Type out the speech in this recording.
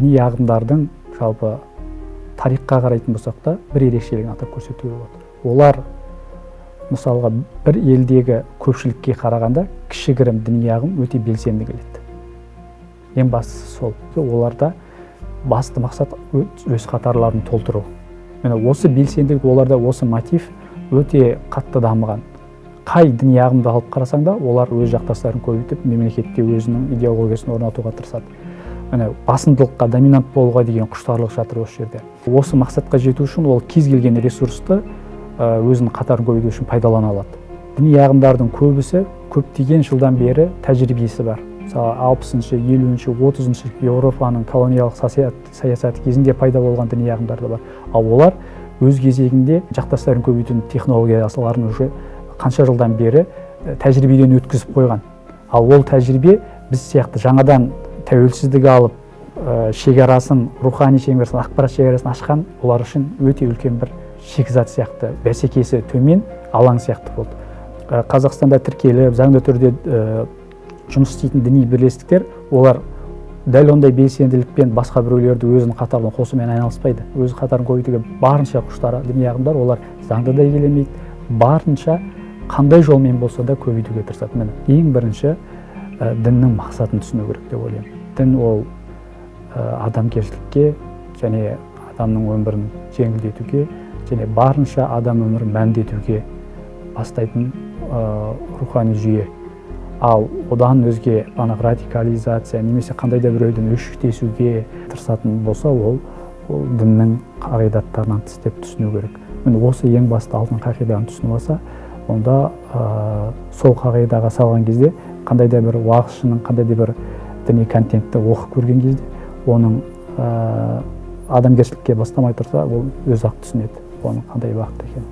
діни ағымдардың жалпы тарихқа қарайтын болсақ та бір ерекшелігін атап көрсетуге болады. Олар мысалға бір елдегі көпшілікке қарағанда кішігірім діни ағым өте белсенді келеді. Ең бастысы сол. Оларда басты мақсат өз қатарларын толтыру. Міне осы белсенділік, оларда осы мотив өте қатты дамыған. Қай діни ағымды алып қарасаң да, олар өз жақтастарын көбейтіп, мемлекетте өзінің идеологиясын орнатуға тырысады. Міне басымдылыққа, доминант болуға деген құштарлық жатыр осы жерде. Осы мақсатқа жету үшін ол кез келген ресурсты өзінің қатарын көбейту үшін пайдалана алады. Діни ағымдардың көбісі көптеген жылдан бері тәжірибесі бар. Мысалы 60-шы, 50-ші, 30-шы Еуропаның колониялық саясаты кезінде пайда болған діни ағымдар да бар. Ал олар өз кезегінде жақтастарын көбейтудің технологияларын уже қанша жылдан бері тәжірибеден өткізіп қойған. Ал ол тәжірибе біз сияқты жаңадан тәуелсіздік алып, шекарасын, рухани шекарасын, ақпарат шекарасын ашқан олар үшін өте үлкен бір шикізат сияқты, бәсекесі төмен алаң сияқты болды. Қазақстанда тіркеліп, заңды түрде жұмыс істейтін діни бірлестіктер, олар дәл ондай белсенділікпен басқа біреулерді өзінің қатарына қосумен айналыспайды. Өз қатарын көбейтуге барынша құштар діни ағымдар, олар заңды да елемейді, барынша қандай жолмен болса да көбейтуге тырысады. Міне ең бірінші діннің мақсатын түсіну керек деп ойлаймын. Дін ол адамгершілікке және адамның өмірін жеңілдетуге және барынша адам өмірін мәндетуге бастайтын рухани жүйе. Ал одан өзге радикализация немесе қандай да біреудің өшіктесуге тырысатын болса, ол діннің қағидаттарынан тыс деп түсіну керек. Міне осы ең басты алтын қағиданы түсініп алса, онда сол қағидаға салған кезде қандай да бір уағызшының қандай да бір діни контентті оқып көрген кезде оның адамгершілікке бастамай тұрса, ол өз-ақ түсінеді оның қандай бағытта екенін.